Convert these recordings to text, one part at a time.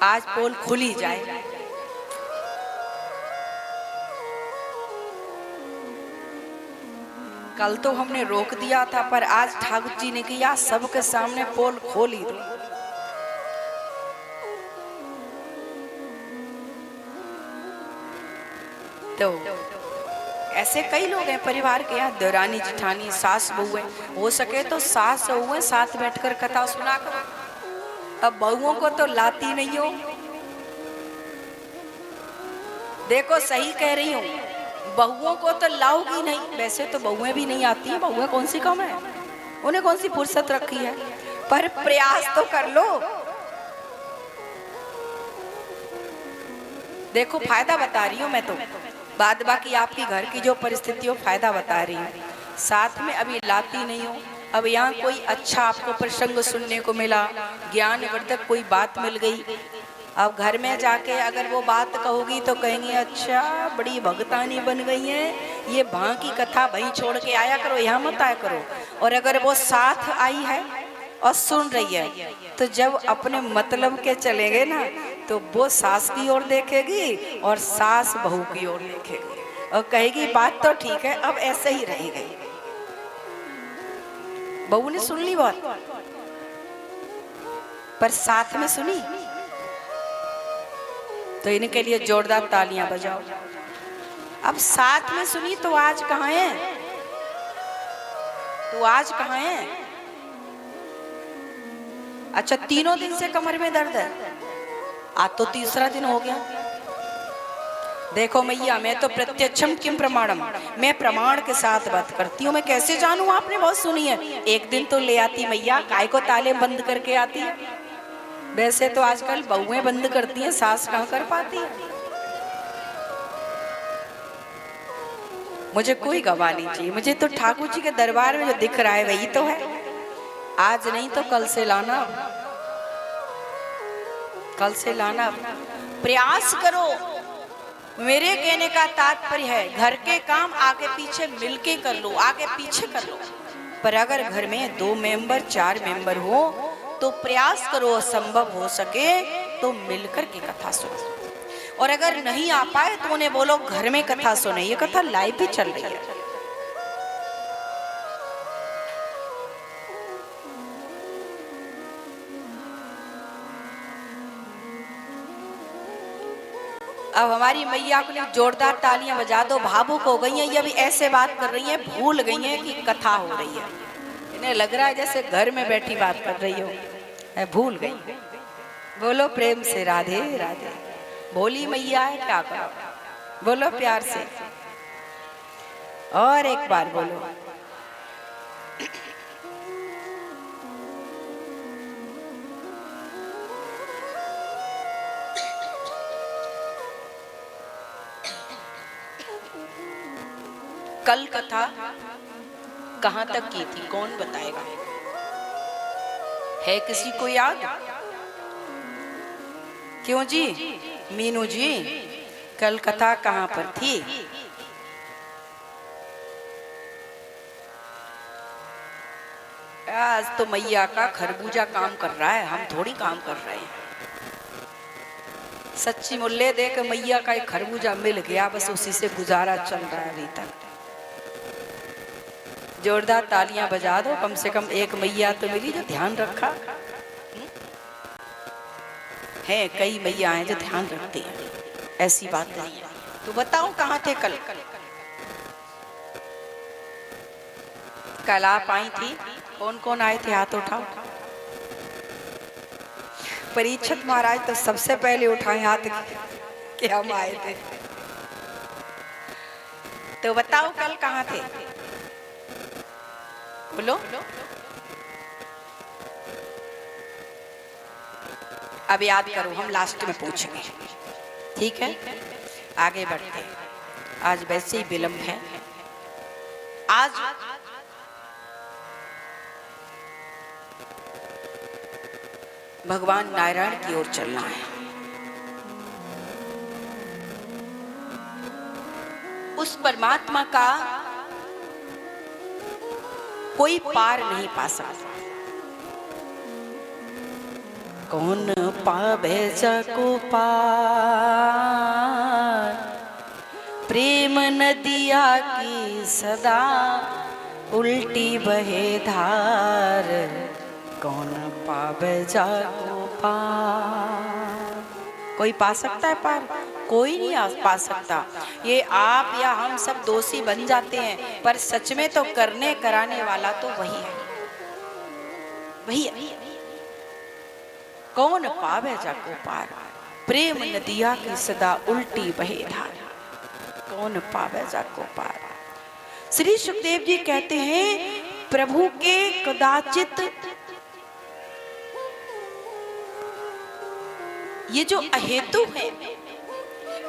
आज पोल खुल ही जाए। कल तो हमने रोक दिया था, पर आज ठाकुर जी ने किया सबके सामने पोल खोल ही दो। तो ऐसे कई लोग हैं परिवार के, यहाँ देवरानी जिठानी सास बहू है, हो सके तो सास बहू है साथ बैठकर कथा सुना करो। अब बहुओं को तो लाती नहीं हो। देखो सही कह रही हूँ, बहुओं को तो लाओगी नहीं। वैसे तो बहुएं भी नहीं आती हैं, बहुएं कौन सी कम है, उन्हें कौन सी फुर्सत रखी है, पर प्रयास तो कर लो। देखो फायदा बता रही हूँ मैं तो, बाद बाकी आपकी घर की जो परिस्थिति हो फायदा बता रही हूँ। साथ में अभी लाती नहीं हो। अब यहाँ कोई अच्छा आपको प्रसंग सुनने को मिला, ज्ञानवर्धक कोई बात मिल गई, अब घर में जाके अगर वो बात कहोगी तो कहेंगे अच्छा बड़ी भगतानी बन गई है, ये भां की कथा वहीं छोड़ के आया करो, यहाँ मत आया करो। और अगर वो साथ आई है और सुन रही है, तो जब अपने मतलब के चलेंगे ना, तो वो सास की ओर देखेगी और सास बहू की ओर देखेगी और कहेगी बात तो ठीक है, अब ऐसे ही रहेगी। बहू ने सुन ली बात, पर साथ में सुनी, तो इनके लिए जोरदार तालियां बजाओ। अब साथ में सुनी तो आज कहाँ है, तो आज कहाँ है? अच्छा 3 दिन से कमर में दर्द है, आज तो तीसरा दिन हो गया। देखो मैया मैं तो प्रत्यक्षम किम प्रमाणम, मैं प्रमाण के साथ बात करती हूँ। मैं कैसे जानूं आपने बहुत सुनी है, एक दिन तो ले आती मैया, काय को ताले बंद करके आती है। वैसे तो आजकल बहुएं बंद करती हैं, सास कहाँ कर पाती है। मुझे कोई गवाह नहीं चाहिए, मुझे तो ठाकुर जी के दरबार में जो दिख रहा है वही तो है। आज नहीं तो कल से लाना, कल से लाना। प्रयास करो। मेरे कहने का तात्पर्य है घर के काम आगे पीछे मिलके कर लो, आगे पीछे कर लो। पर अगर घर में 2 मेंबर 4 मेंबर हो तो प्रयास करो, संभव हो सके तो मिलकर के कथा सुनो। और अगर नहीं आ पाए तो उन्हें बोलो घर में कथा सुने, ये कथा लाइव भी चल रही है। अब हमारी मैया को जोरदार तालियां बजा दो। भावुक हो गई हैं ये, अभी ऐसे बात कर रही हैं, भूल गई हैं कि कथा हो रही है। इन्हें लग रहा है जैसे घर में बैठी बात कर रही हो, मैं भूल गई। बोलो प्रेम से राधे राधे। भोली मैया है, क्या करो, बोलो प्यार से और एक बार बोलो। कल कथा कहां तक की थी, कौन बताएगा? है किसी को याद? क्यों जी मीनू जी, कल कथा कहां पर थी? आज तो मैया का खरबूजा काम कर रहा है, हम थोड़ी काम कर रहे हैं। सच्ची मुल्ले देख मैया का एक खरबूजा मिल गया, बस उसी से गुजारा चल रहा है अभी तक। जोरदार तालियां बजा दो, कम से कम एक मैया तो मिली जो ध्यान रखा है। कई मैया हैं जो ध्यान रखती हैं, ऐसी बात नहीं है। तो बताओ कहाँ थे कल? कल आप आई थी, कौन कौन आए थे हाथ उठाओ। परीक्षित महाराज तो सबसे पहले उठाए हाथ कि हम आए थे। तो बताओ कल कहाँ थे, बोलो। अब याद करो, हम लास्ट में पूछेंगे, ठीक है? आगे बढ़ते हैं, आज वैसे ही विलंब है। आज भगवान नारायण की ओर चलना है। उस परमात्मा का कोई पार नहीं पा सकता, कौन पावे जाको पार, प्रेम नदिया की सदा उल्टी बहे धार, कौन पावे जाको पार। कोई पा सकता है पार? कोई नहीं पा सकता। ये आप या हम सब दोषी बन जाते हैं, पर सच में तो करने कराने वाला तो वही है, वही है। कौन पावे जाको पार, प्रेम नदिया की सदा उल्टी बहे धार, कौन पावे जाको पार। श्री सुखदेव जी कहते हैं प्रभु के कदाचित ये जो अहेतु है,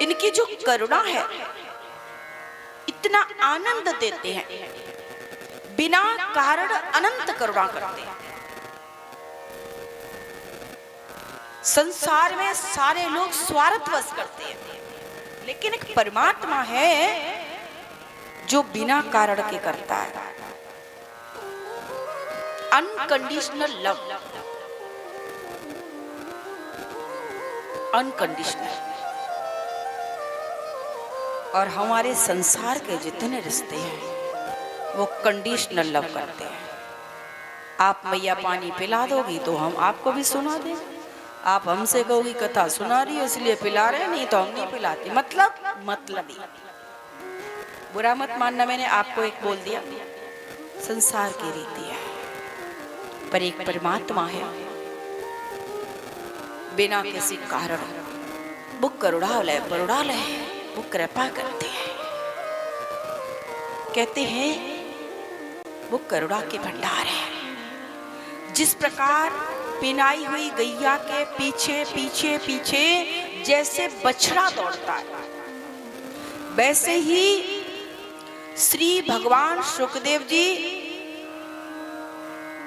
इनकी जो करुणा है, इतना आनंद देते हैं, बिना कारण अनंत करुणा करते हैं। संसार में सारे लोग स्वार्थवश करते हैं, लेकिन एक परमात्मा है जो बिना कारण के करता है। Unconditional love, unconditional. और हमारे संसार के जितने रिश्ते हैं वो कंडीशनल लव करते हैं। आप मैया पानी पिला दोगी तो हम आपको भी सुना देंगे, आप हमसे कहोगी कथा सुना रही हो इसलिए पिला रहे, नहीं तो हम नहीं पिलाते। मतलब ही बुरा मत मानना, मैंने आपको एक बोल दिया, संसार की रीति है। पर एक परमात्मा है बिना किसी कारण वो करुणालय वो कृपा करते हैं। कहते हैं वो करुणा के भंडार है। जिस प्रकार पिनाई हुई गैया के पीछे पीछे पीछे जैसे बछड़ा दौड़ता है, वैसे ही श्री भगवान सुखदेव जी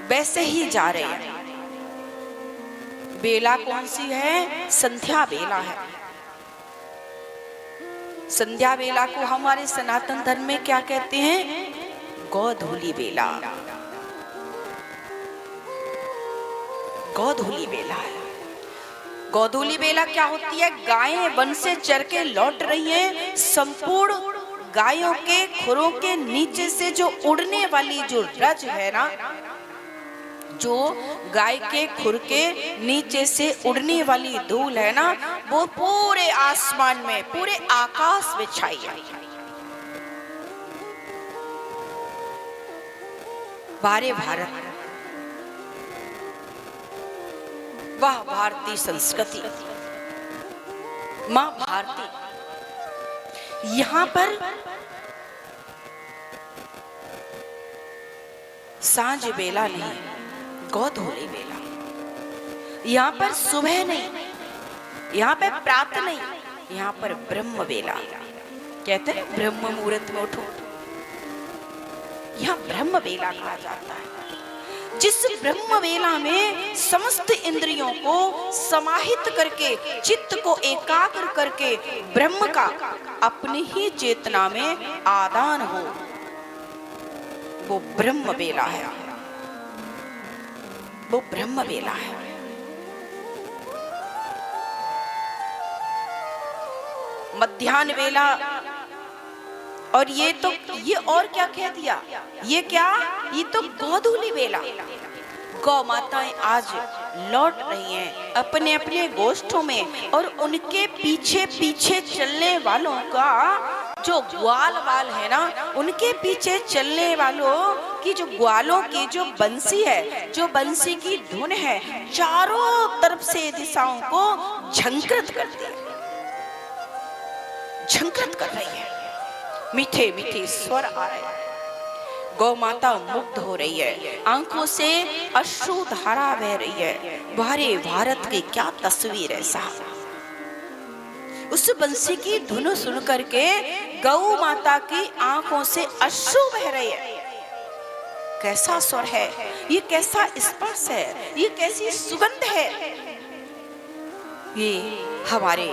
वैसे ही जा रहे हैं। बेला कौन सी है? संध्या बेला है। संध्या बेला को हमारे सनातन धर्म में क्या कहते हैं? गोधूली बेला। गोधूली बेला है। गोधूली बेला क्या होती है? गायें वन से चर के लौट रही हैं, संपूर्ण गायों के खुरों के नीचे से जो उड़ने वाली जो रज है ना, जो गाय के खुर के नीचे से उड़ने वाली धूल है ना, वो पूरे आसमान में, पूरे आकाश में छाई है। वारे भारत, वाह भारतीय संस्कृति, मां भारती। यहां पर सांझ बेला नहीं, गोधूली बेला। यहाँ पर सुबह नहीं, यहाँ पर प्रातः नहीं, यहाँ पर ब्रह्म बेला। कहते हैं ब्रह्म मुहूर्त में उठो, यहाँ ब्रह्म बेला कहा जाता है। जिस ब्रह्म बेला में समस्त इंद्रियों को समाहित करके, चित्त को एकाग्र करके ब्रह्म का अपनी ही चेतना में आदान हो, वो ब्रह्म बेला है, वो ब्रह्म बेला है। मध्याह्न बेला, और ये और क्या कह दिया? ये क्या? ये तो गोधूली बेला। गौ माताएं आज लौट रही हैं अपने अपने गोष्ठों में, और उनके पीछे पीछे चलने वालों का जो ग्वाल वाल है ना, उनके पीछे चलने वालों की जो ग्वालों की जो बंसी है, जो बंसी की धुन है, चारों तरफ से दिशाओं को झंकृत करती है, झंकृत कर रही है। मीठे मीठे स्वर आ रहे हैं। गौ माता मुग्ध हो रही है, आंखों से अश्रु धारा बह रही है। वारे भारत की क्या तस्वीर है साहब। उस बंसी की धुन सुन करके गौ माता की आंखों से अश्रु बह रहे हैं। कैसा स्वर है ये, कैसा स्पर्श है ये, कैसी सुगंध है। ये हमारे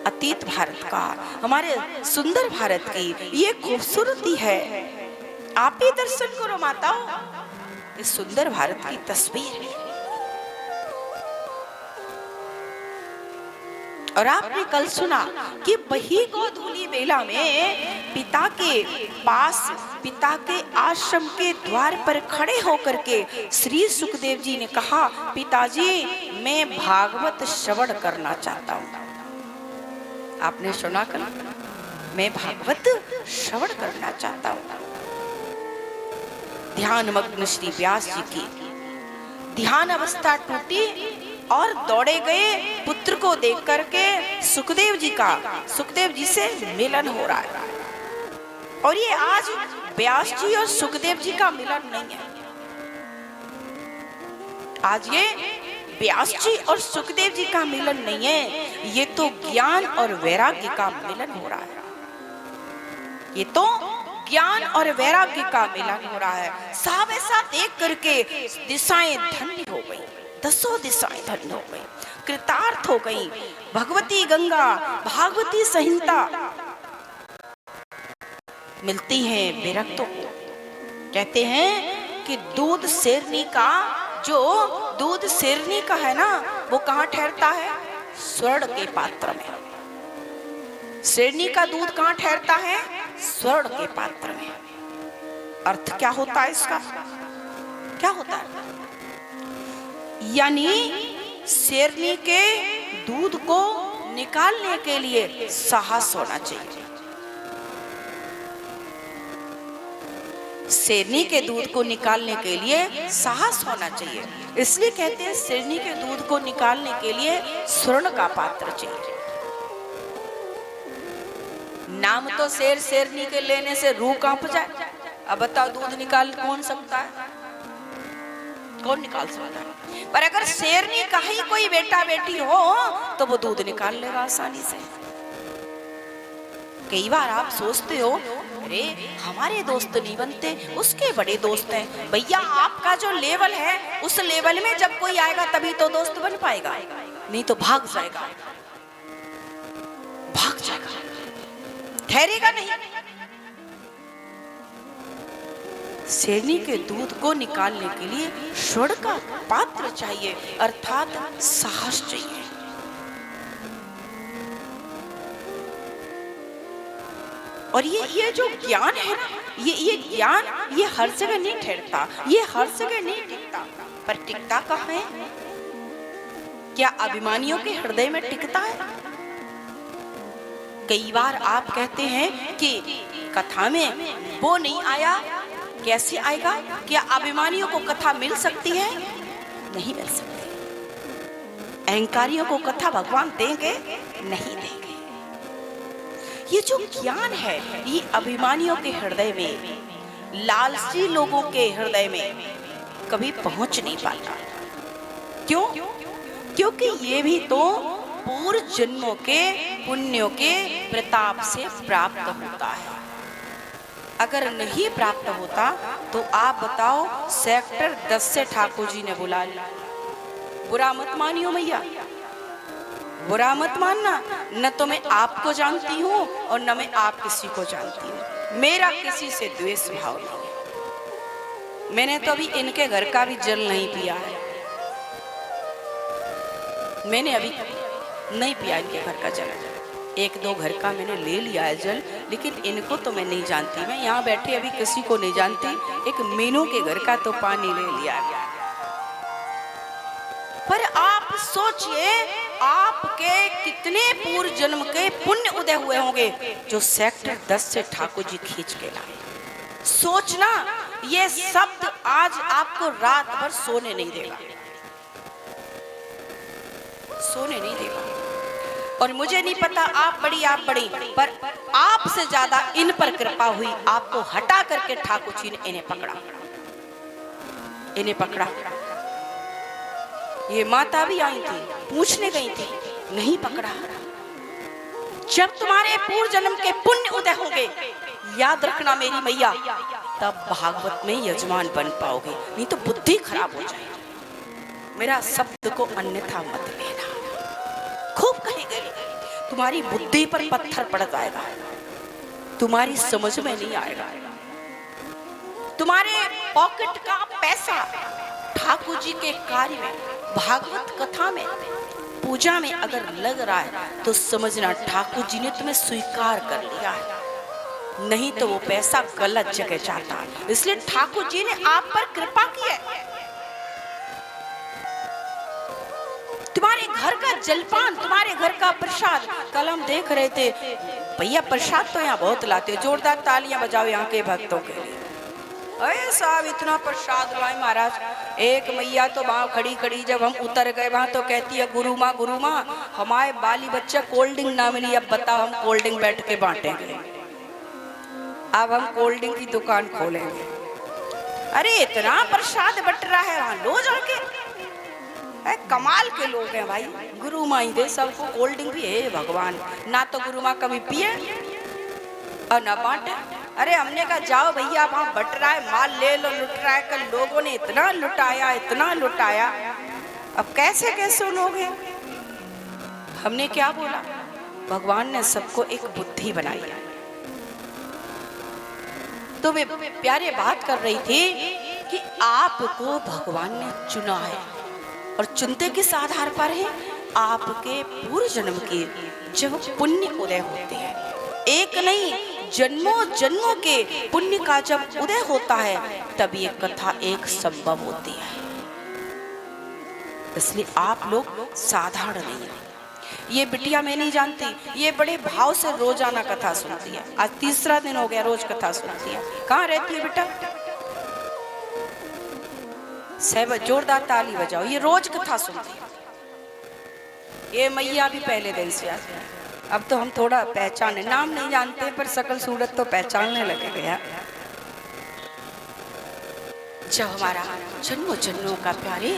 अतीत भारत का, हमारे सुंदर भारत की ये खूबसूरती है। आप ही दर्शन करो माताओं, इस सुंदर भारत की तस्वीर है। और आपने कल सुना कि वही गोधूली बेला में पिता के पास, पिता के आश्रम के द्वार पर खड़े होकर के श्री सुखदेव जी ने कहा, पिताजी मैं भागवत श्रवण करना चाहता हूँ। आपने सुना कल, मैं भागवत श्रवण करना चाहता हूँ। ध्यान मग्न श्री व्यास जी की ध्यान अवस्था टूटी और दौड़े गए पुत्र को देख करके सुखदेव जी से मिलन हो रहा है। और ये आज व्यास जी और सुखदेव जी का मिलन नहीं है, आज ये व्यास जी और सुखदेव जी का मिलन नहीं है, ये तो ज्ञान और वैराग्य का मिलन हो रहा है। ये तो ज्ञान और वैराग्य का मिलन हो रहा है। साफ ऐसा देख करके दिशाएं धन्य हो गई, दसों दिशाएं धन्य हो गई, कृतार्थ हो गई। भगवती गंगा, भागवती संहिता मिलती हैं विरक्तों को। कहते हैं कि दूध शेरनी का, जो दूध शेरनी का है ना, वो कहाँ ठहरता है? स्वर्ण के पात्र में। शेरनी का दूध कहाँ ठहरता है? स्वर्ण के पात्र में। अर्थ क्या होता है इसका? क्या होता है? यानी शेरनी के दूध को निकालने के लिए साहस होना चाहिए। शेरनी के दूध को निकालने के लिए साहस होना चाहिए। इसलिए कहते हैं शेरनी के दूध को निकालने के लिए स्वर्ण का पात्र चाहिए। नाम तो शेर शेरनी के लेने से रूह कांप जाए। अब बताओ दूध निकाल कौन सकता है? कौन निकाल सकता है? पर अगर शेरनी का ही कोई बेटा बेटी हो तो वो दूध निकाल लेगा आसानी से। कई बार आप सोचते हो, अरे हमारे दोस्त नहीं बनते, उसके बड़े दोस्त हैं। भैया आपका जो लेवल है उस लेवल में जब कोई आएगा तभी तो दोस्त बन पाएगा, नहीं तो भाग जाएगा, भाग जाएगा, ठहरेगा नहीं। शेरनी के दूध को निकालने के लिए स्वर्ण का पात्र चाहिए, अर्थात साहस चाहिए। और ये जो ज्ञान है ना, ये ज्ञान ये हर जगह नहीं ठहरता, ये हर जगह नहीं टिकता। पर टिकता कहाँ है? क्या अभिमानियों के हृदय में टिकता है? कई बार आप कहते हैं कि कथा में वो नहीं आया, कैसे आएगा? क्या अभिमानियों को कथा मिल सकती है? नहीं मिल सकती। अहंकारियों को कथा भगवान देंगे? नहीं देंगे। ये जो ज्ञान है ये अभिमानियों के हृदय में, लालची लोगों के हृदय में कभी पहुंच नहीं पाता। क्यों? क्योंकि ये भी तो पूर्व जन्मों के पुण्यों के प्रताप से प्राप्त होता है। अगर नहीं प्राप्त होता तो आप बताओ, सेक्टर 10 से ठाकुर जी ने बुला लिया। बुरा मत मानियो मैया, बुरा मत मानना। न तो मैं आपको जानती हूँ और न मैं आप किसी को जानती हूँ। मेरा किसी से द्वेष भाव नहीं है। मैंने तो अभी इनके घर का भी जल नहीं पिया है, मैंने अभी नहीं पिया इनके घर का जल। एक दो घर का मैंने ले लिया है जल, लेकिन इनको तो मैं नहीं जानती। मैं यहाँ बैठे अभी किसी को नहीं जानती। एक मीनू के घर का तो पानी ले लिया है। पर आप सोचिए, आपके कितने पूर्व जन्म के पुण्य उदय हुए होंगे जो सेक्टर 10 से ठाकुर जी खींच के लाए। सोचना, ये शब्द आज आपको रात भर सोने नहीं देगा, सोने नहीं देगा। और मुझे नहीं पता आप बड़ी, पर आपसे ज्यादा इन पर कृपा हुई। आपको हटा करके ठाकुर जी ने इन्हें पकड़ा, इन्हें पकड़ा। ये माता भी आई थी, पूछने गई थी, नहीं पकड़ा। जब तुम्हारे पूर्व जन्म के पुण्य उदय होंगे, याद रखना मेरी मैया, तब भागवत में यजमान बन पाओगे, नहीं तो बुद्धि खराब हो जाएगी। मेरा शब्द को अन्यथा मत लेना। खूब कहेंगे, तुम्हारी बुद्धि पर पत्थर पड़ जाएगा, तुम्हारी समझ में नहीं आएगा। तुम्हारे पॉकेट का पैसा ठाकुर जी के कार्य में, भागवत कथा में पूजा में अगर लग रहा है तो समझना ठाकुर जी ने तुम्हें स्वीकार कर लिया है, नहीं तो वो पैसा गलत जगह जाता है। इसलिए ठाकुर जी ने आप पर कृपा की है। तुम्हारे घर का जलपान, तुम्हारे घर का प्रसाद, कल हम देख रहे थे भैया प्रसाद तो यहाँ बहुत लाते हो, जोरदार तालियां बजाओ यहाँ के भक्तों के लिए। अरे साहब इतना प्रसाद लाए महाराज। एक मैया तो वहां खड़ी खड़ी जब हम उतर गए वहां तो कहती है गुरु माँ हमारे बाली बच्चा कोल्ड ड्रिंक ना मिली, अब बताओ हम कोल्ड ड्रिंक बैठ के बांटेंगे, अब हम कोल्ड ड्रिंक की दुकान खोलेंगे। अरे इतना प्रसाद बट रहा है वहां लो जाके, कमाल के लोग हैं भाई। गुरु माँ ही दे सबको कोल्ड ड्रिंक भी है भगवान, ना तो गुरु माँ कभी पिए और ना बांटे। अरे हमने कहा जाओ भैया वहां बट रहा है माल ले लो, लुट रहा है। कल लोगों ने इतना लुटाया इतना लुटाया, अब कैसे कैसे लोग हैं। हमने क्या बोला, भगवान ने सबको एक बुद्धि बनाई है। तो वे प्यारे बात कर रही थी कि आपको भगवान ने चुना है और चुनते किस आधार पर है, आपके पूर्व जन्म के जब पुण्य उदय होते हैं, एक नहीं जन्मों जन्मों के पुण्य का जब उदय होता है तब ये कथा एक संभव होती है। इसलिए आप लोग साधारण नहीं है। ये बिटिया मैं नहीं जानती, ये बड़े भाव से रोजाना कथा सुनती है। आज तीसरा दिन हो गया रोज कथा सुनती है। कहाँ रहती है बेटा? सब जोरदार ताली बजाओ। ये रोज कथा सुनती है। ये मैया भी पहले दिन से आती है। अब तो हम थोड़ा पहचाने, नाम नहीं जानते पर शकल सूरत तो पहचानने लगे गया। जब हमारा जन्मों जन्मों का प्यारे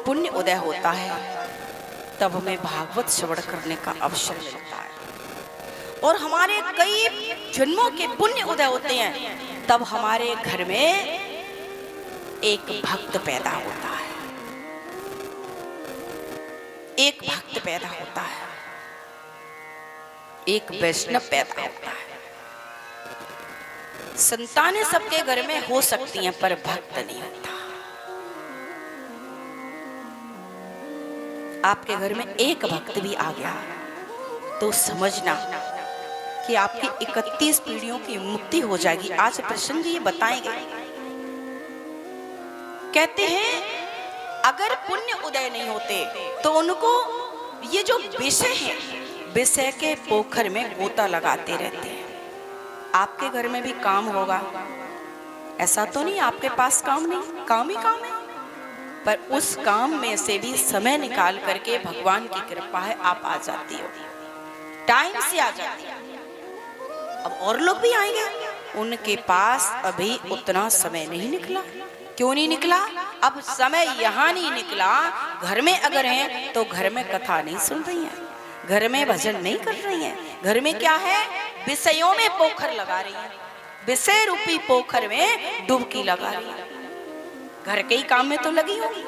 पुण्य उदय होता है तब हमें भागवत श्रवण करने का अवसर मिलता है और हमारे कई जन्मों के पुण्य उदय होते हैं। तब हमारे घर में एक भक्त पैदा होता है, एक भक्त पैदा होता है, एक वैष्णव पैदा होता है। संतानें सबके घर में हो सकती हैं पर भक्त नहीं होता। आपके घर में एक भक्त भी आ गया तो समझना कि आपकी 31 पीढ़ियों की मुक्ति हो जाएगी। आज प्रसन्न ये बताएंगे। कहते हैं अगर पुण्य उदय नहीं होते तो उनको ये जो विषय है, विषय के पोखर में गोता लगाते रहते हैं। आपके घर में भी काम होगा, ऐसा तो नहीं आपके पास काम नहीं, काम ही काम है, पर उस काम में से भी समय निकाल करके भगवान की कृपा है आप आ जाती हो, टाइम से आ जाती हो। अब और लोग भी आएंगे, उनके पास अभी उतना समय नहीं निकला। क्यों नहीं निकला? अब समय यहाँ नहीं निकला। घर में अगर हैं तो घर में कथा नहीं सुन रही हैं, घर में भजन नहीं कर रही हैं, घर में क्या है, विषयों में पोखर लगा रही है, विषय रूपी पोखर में डुबकी लगा रही है। घर के ही काम में तो लगी होंगी,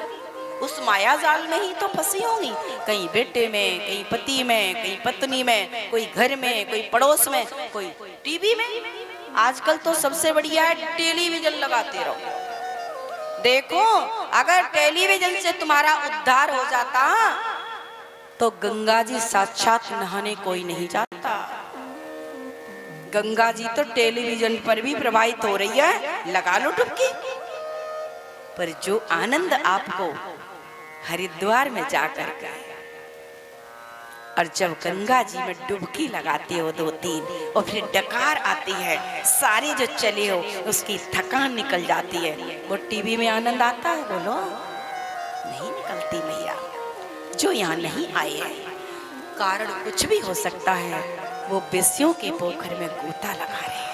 उस माया जाल में ही तो फंसी होंगी, कहीं बेटे में, कहीं पति में, कहीं पत्नी में, कोई घर में, कोई पड़ोस में, कोई टीवी में। आजकल तो सबसे बढ़िया है टेलीविजन लगाते रहो। देखो अगर टेलीविजन से तुम्हारा उद्धार हो जाता तो गंगा जी साक्षात नहाने कोई नहीं जाता। गंगा जी तो टेलीविजन पर भी प्रवाहित हो रही है, लगा लो डुबकी। पर जो आनंद आपको हरिद्वार में जाकर के, और जब गंगा जी में डुबकी लगाते हो 2-3 और फिर डकार आती है, सारी जो चले हो उसकी थकान निकल जाती है, वो टीवी में आनंद आता है? बोलो नहीं निकलती मैया। जो यहाँ नहीं आए हैं, कारण कुछ भी हो सकता है, वो विषयों के पोखर में गोता लगा रहे हैं।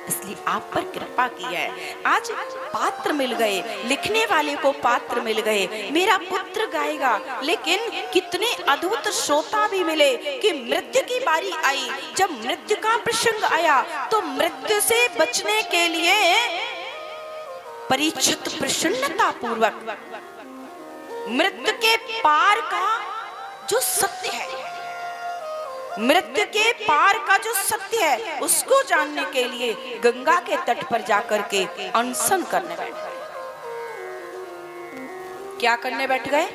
इसलिए आप पर कृपा की है। आज पात्र मिल गए, लिखने वाले को पात्र मिल गए, मेरा पुत्र गाएगा। लेकिन कितने अद्भुत श्रोता भी मिले कि मृत्यु की बारी आई, जब मृत्यु का प्रसंग आया तो मृत्यु से बचने के लिए परीक्षित प्रसन्नता पूर्वक मृत्यु के पार का जो सत्य है, मृत्यु के पार का जो सत्य है, उसको जानने के लिए गंगा के तट पर जाकर के अनशन करने बैठे। क्या करने बैठ गए?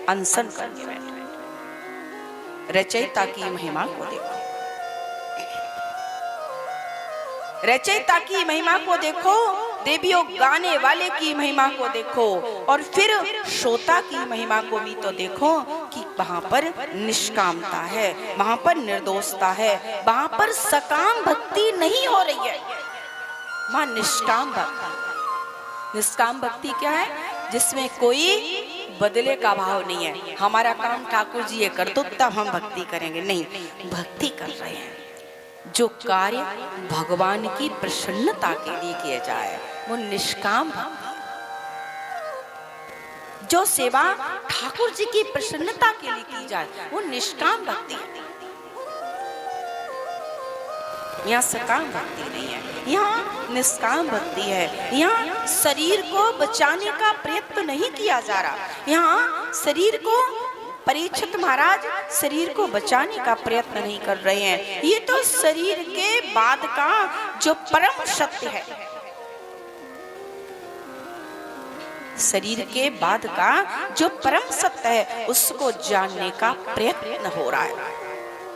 अनशन करने बैठ गए। रचयिता की महिमा को देखो, रचयिता की महिमा को देखो, देवियों गाने वाले की महिमा को देखो, और फिर श्रोता की महिमा को भी तो देखो कि वहां पर निष्कामता है, वहां पर निर्दोषता है, वहां पर सकाम भक्ति नहीं हो रही है, वहां निष्काम भक्ति। निष्काम भक्ति क्या है? जिसमें कोई बदले का भाव नहीं है। हमारा काम ठाकुर जी ये कर दो तब हम भक्ति करेंगे, नहीं, भक्ति कर रहे हैं। जो कार्य भगवान की प्रसन्नता के लिए किया जाए वो निष्काम भक्ति। जो सेवा ठाकुर जी की प्रसन्नता के लिए की जाए वो निष्काम भक्ति है। यहाँ सकाम भक्ति नहीं है, यहाँ निष्काम भक्ति है। यहाँ शरीर को बचाने का प्रयत्न नहीं किया जा रहा, यहाँ शरीर को, परीक्षित महाराज शरीर को बचाने का प्रयत्न नहीं कर रहे हैं। ये तो शरीर के बाद का जो परम सत्य है, शरीर के बाद का जो परम सत्य है उसको जानने का प्रयत्न हो रहा है।